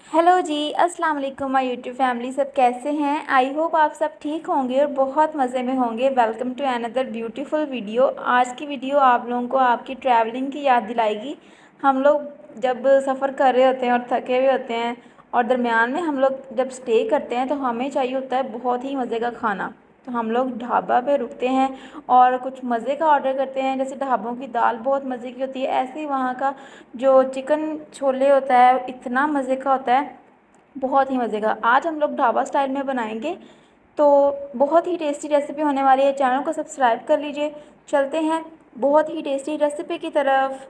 Hello जी, अस्सलाम वालेकुम my YouTube family. सब कैसे हैं? आई होप आप सब ठीक होंगे और बहुत मज़े में होंगे। Welcome to another beautiful video. आज की वीडियो आप लोगों को आपकी ट्रैवलिंग की याद दिलाएगी। हम लोग जब सफ़र कर रहे होते हैं और थके हुए होते हैं और दरमियान में हम लोग जब स्टे करते हैं तो हमें चाहिए होता है बहुत ही मज़े का खाना। तो हम लोग ढाबा पे रुकते हैं और कुछ मज़े का ऑर्डर करते हैं। जैसे ढाबों की दाल बहुत मज़े की होती है, ऐसे ही वहाँ का जो चिकन छोले होता है इतना मज़े का होता है, बहुत ही मज़े का। आज हम लोग ढाबा स्टाइल में बनाएंगे, तो बहुत ही टेस्टी रेसिपी होने वाली है। चैनल को सब्सक्राइब कर लीजिए। चलते हैं बहुत ही टेस्टी रेसिपी की तरफ।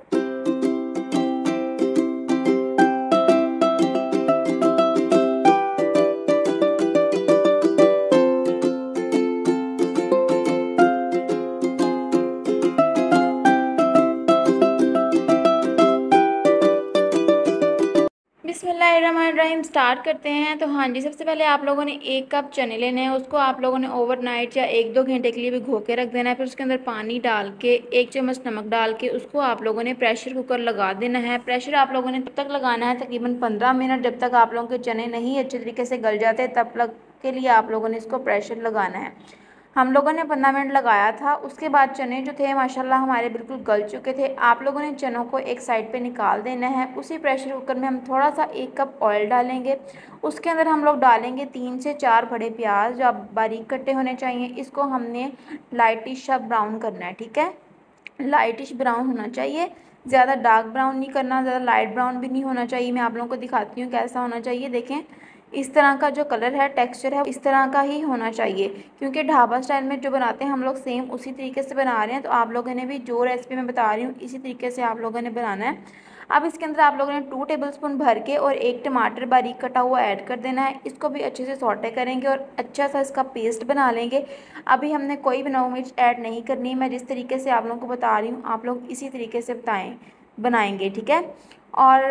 बिस्मिल्लाहिर्रहमानिर्रहीम स्टार्ट करते हैं। तो हाँ जी, सबसे पहले आप लोगों ने 1 कप चने लेने हैं। उसको आप लोगों ने ओवरनाइट या 1-2 घंटे के लिए भिगो के रख देना है। फिर उसके अंदर पानी डाल के 1 चम्मच नमक डाल के उसको आप लोगों ने प्रेशर कुकर लगा देना है। प्रेशर आप लोगों ने तब तक लगाना है तकरीबन 15 मिनट, जब तक आप लोगों के चने नहीं अच्छे तरीके से गल जाते तब तक के लिए आप लोगों ने इसको प्रेशर लगाना है। हम लोगों ने 15 मिनट लगाया था। उसके बाद चने जो थे माशाल्लाह हमारे बिल्कुल गल चुके थे। आप लोगों ने चनों को एक साइड पे निकाल देना है। उसी प्रेशर कुकर में हम थोड़ा सा 1 कप ऑयल डालेंगे। उसके अंदर हम लोग डालेंगे 3 से 4 बड़े प्याज जो आप बारीक कटे होने चाहिए। इसको हमने लाइटिश सा ब्राउन करना है, ठीक है। लाइटिश ब्राउन होना चाहिए, ज़्यादा डार्क ब्राउन नहीं करना, ज़्यादा लाइट ब्राउन भी नहीं होना चाहिए। मैं आप लोगों को दिखाती हूँ कैसा होना चाहिए। देखें, इस तरह का जो कलर है, टेक्सचर है, इस तरह का ही होना चाहिए। क्योंकि ढाबा स्टाइल में जो बनाते हैं हम लोग सेम उसी तरीके से बना रहे हैं, तो आप लोगों ने भी जो रेसिपी मैं बता रही हूँ इसी तरीके से आप लोगों ने बनाना है। अब इसके अंदर आप लोगों ने 2 टेबलस्पून भर के और 1 टमाटर बारीक कटा हुआ ऐड कर देना है। इसको भी अच्छे से सौटे करेंगे और अच्छा सा इसका पेस्ट बना लेंगे। अभी हमने कोई भी नमक मिर्च ऐड नहीं करनी। मैं जिस तरीके से आप लोगों को बता रही हूँ आप लोग इसी तरीके से बनाएंगे, ठीक है। और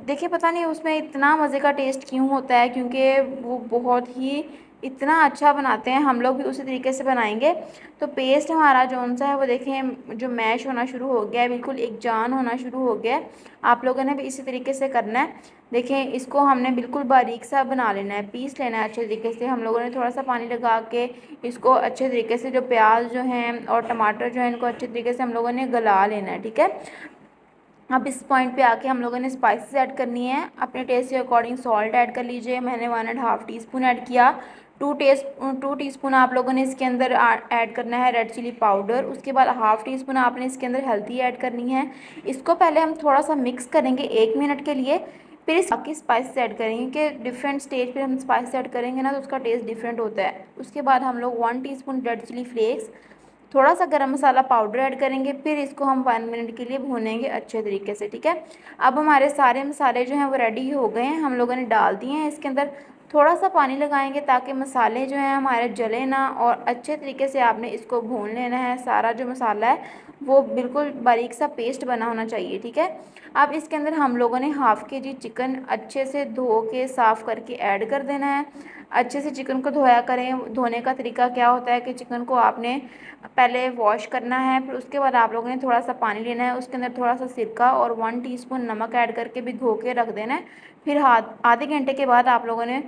देखिए, पता नहीं उसमें इतना मज़े का टेस्ट क्यों होता है, क्योंकि वो बहुत ही इतना अच्छा बनाते हैं। हम लोग भी उसी तरीके से बनाएंगे। तो पेस्ट हमारा जौन सा है वो देखें जो मैश होना शुरू हो गया है, बिल्कुल एक जान होना शुरू हो गया है। आप लोगों ने भी इसी तरीके से करना है। देखें, इसको हमने बिल्कुल बारीक सा बना लेना है, पीस लेना है अच्छे तरीके से। हम लोगों ने थोड़ा सा पानी लगा के इसको अच्छे तरीके से, जो प्याज जो हैं और टमाटर जो है इनको अच्छे तरीके से हम लोगों ने गला लेना है, ठीक है। अब इस पॉइंट पे आके हम लोगों ने स्पाइसेस ऐड करनी है। अपने टेस्ट के अकॉर्डिंग सॉल्ट ऐड कर लीजिए। मैंने 1.5 टीस्पून ऐड किया। 2 टीस्पून आप लोगों ने इसके अंदर ऐड करना है रेड चिली पाउडर। उसके बाद 1/2 टीस्पून आपने इसके अंदर हल्दी ऐड करनी है। इसको पहले हम थोड़ा सा मिक्स करेंगे 1 मिनट के लिए। फिर इस बाकी स्पाइसेस ऐड करेंगे कि डिफरेंट स्टेज पे हम स्पाइसेस ऐड करेंगे ना तो उसका टेस्ट डिफरेंट होता है। उसके बाद हम लोग 1 टीस्पून रेड चिली फ्लेक्स, थोड़ा सा गरम मसाला पाउडर ऐड करेंगे। फिर इसको हम 1 मिनट के लिए भूनेंगे अच्छे तरीके से, ठीक है। अब हमारे सारे मसाले जो हैं वो रेडी हो गए हैं, हम लोगों ने डाल दिए हैं। इसके अंदर थोड़ा सा पानी लगाएंगे ताकि मसाले जो हैं हमारे जले ना, और अच्छे तरीके से आपने इसको भून लेना है। सारा जो मसाला है वो बिल्कुल बारीक सा पेस्ट बना होना चाहिए, ठीक है। अब इसके अंदर हम लोगों ने 1/2 kg चिकन अच्छे से धो के साफ़ करके ऐड कर देना है। अच्छे से चिकन को धोया करें। धोने का तरीका क्या होता है कि चिकन को आपने पहले वॉश करना है, फिर उसके बाद आप लोगों ने थोड़ा सा पानी लेना है, उसके अंदर थोड़ा सा सिरका और 1 टीस्पून नमक ऐड करके भी धो के रख देना है। फिर आधे घंटे के बाद आप लोगों ने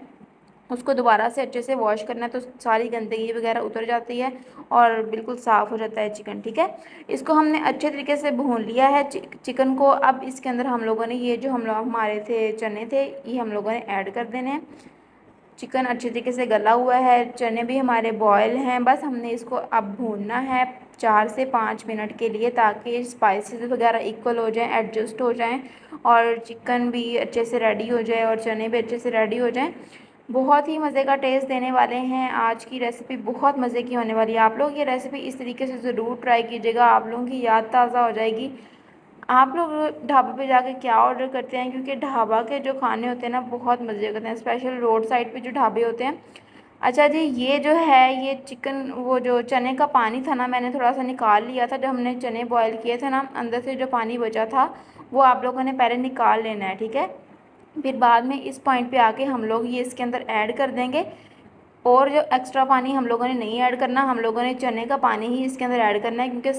उसको दोबारा से अच्छे से वॉश करना है, तो सारी गंदगी वगैरह उतर जाती है और बिल्कुल साफ़ हो जाता है चिकन, ठीक है। इसको हमने अच्छे तरीके से भून लिया है चिकन को। अब इसके अंदर हम लोगों ने ये जो हमारे थे चने थे ये हम लोगों ने ऐड कर देने हैं। चिकन अच्छे तरीके से गला हुआ है, चने भी हमारे बॉयल हैं। बस हमने इसको अब भूनना है 4 से 5 मिनट के लिए, ताकि स्पाइसेस वगैरह इक्वल हो जाएं, एडजस्ट हो जाएं और चिकन भी अच्छे से रेडी हो जाए और चने भी अच्छे से रेडी हो जाएं। बहुत ही मज़े का टेस्ट देने वाले हैं। आज की रेसिपी बहुत मज़े की होने वाली है। आप लोग ये रेसिपी इस तरीके से ज़रूर ट्राई कीजिएगा, आप लोगों की याद ताज़ा हो जाएगी। आप लोग ढाबे पे जाके क्या ऑर्डर करते हैं, क्योंकि ढाबा के जो खाने होते हैं ना बहुत मज़े करते हैं, स्पेशल रोड साइड पे जो ढाबे होते हैं। अच्छा जी, ये जो है ये चिकन, वो जो चने का पानी था ना मैंने थोड़ा सा निकाल लिया था। जब हमने चने बॉयल किए थे ना, अंदर से जो पानी बचा था वो आप लोगों ने पहले निकाल लेना है, ठीक है। फिर बाद में इस पॉइंट पे आके हम लोग ये इसके अंदर ऐड कर देंगे। और जो एक्स्ट्रा पानी हम लोगों ने नहीं ऐड करना, हम लोगों ने चने का पानी ही इसके अंदर ऐड करना है, क्योंकि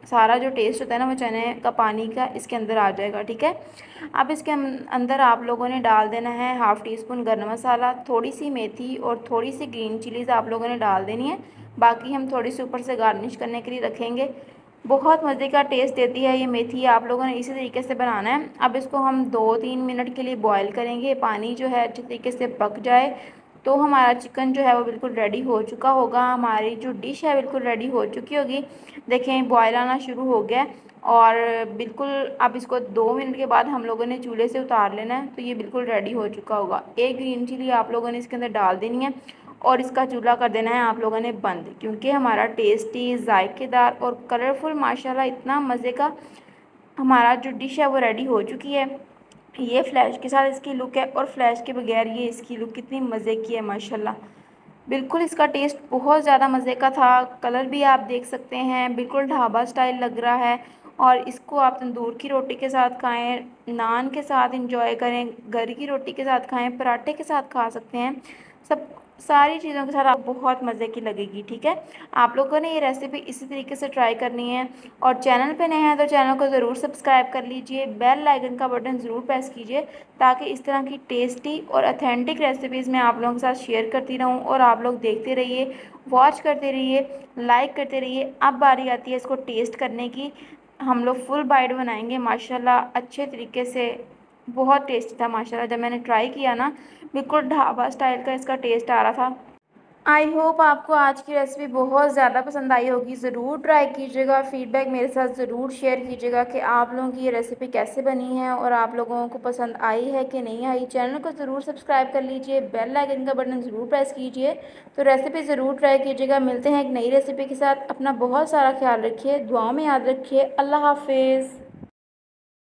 सारा जो टेस्ट होता है ना वो चने का पानी का इसके अंदर आ जाएगा। ठीक है, अब इसके अंदर आप लोगों ने डाल देना है हाफ़ टी स्पून गर्म मसाला, थोड़ी सी मेथी और थोड़ी सी ग्रीन चिलीज़ आप लोगों ने डाल देनी है। बाकी हम थोड़ी सी ऊपर से गार्निश करने के लिए रखेंगे। बहुत मज़े का टेस्ट देती है ये मेथी। आप लोगों ने इसी तरीके से बनाना है। अब इसको हम 2-3 मिनट के लिए बॉयल करेंगे, पानी जो है अच्छे तरीके से पक जाए तो हमारा चिकन जो है वो बिल्कुल रेडी हो चुका होगा। हमारी जो डिश है बिल्कुल रेडी हो चुकी होगी। देखें बॉयल आना शुरू हो गया और बिल्कुल अब इसको 2 मिनट के बाद हम लोगों ने चूल्हे से उतार लेना है, तो ये बिल्कुल रेडी हो चुका होगा। एक ग्रीन चिली आप लोगों ने इसके अंदर डाल देनी है और इसका चूल्हा कर देना है आप लोगों ने बंद, क्योंकि हमारा टेस्टी, जायकेदार और कलरफुल माशाल्लाह इतना मज़े का हमारा जो डिश है वो रेडी हो चुकी है। ये फ्लैश के साथ इसकी लुक है और फ्लैश के बगैर ये इसकी लुक कितनी मज़े की है माशाल्लाह। बिल्कुल इसका टेस्ट बहुत ज़्यादा मज़े का था। कलर भी आप देख सकते हैं, बिल्कुल ढाबा स्टाइल लग रहा है। और इसको आप तंदूर की रोटी के साथ खाएं, नान के साथ इंजॉय करें, घर की रोटी के साथ खाएं, पराठे के साथ खा सकते हैं। सब सारी चीज़ों के साथ आपको बहुत मज़े की लगेगी। ठीक है, आप लोगों ने ये रेसिपी इसी तरीके से ट्राई करनी है। और चैनल पे नए हैं तो चैनल को ज़रूर सब्सक्राइब कर लीजिए, बेल आइकन का बटन ज़रूर प्रेस कीजिए, ताकि इस तरह की टेस्टी और अथेंटिक रेसिपीज़ मैं आप लोगों के साथ शेयर करती रहूं। और आप लोग देखते रहिए, वॉच करते रहिए, लाइक करते रहिए। अब बारी आती है इसको टेस्ट करने की। हम लोग फुल बाइट बनाएंगे माशाल्लाह अच्छे तरीके से। बहुत टेस्टी था माशाल्लाह, जब मैंने ट्राई किया ना बिल्कुल ढाबा स्टाइल का इसका टेस्ट आ रहा था। आई होप आपको आज की रेसिपी बहुत ज़्यादा पसंद आई होगी। ज़रूर ट्राई कीजिएगा, फ़ीडबैक मेरे साथ ज़रूर शेयर कीजिएगा कि आप लोगों की ये रेसिपी कैसे बनी है और आप लोगों को पसंद आई है कि नहीं आई। चैनल को ज़रूर सब्सक्राइब कर लीजिए, बेल आइकन का बटन ज़रूर प्रेस कीजिए। तो रेसिपी ज़रूर ट्राई कीजिएगा। मिलते हैं एक नई रेसिपी के साथ। अपना बहुत सारा ख्याल रखिए, दुआओं में याद रखिए। अल्लाह हाफिज़।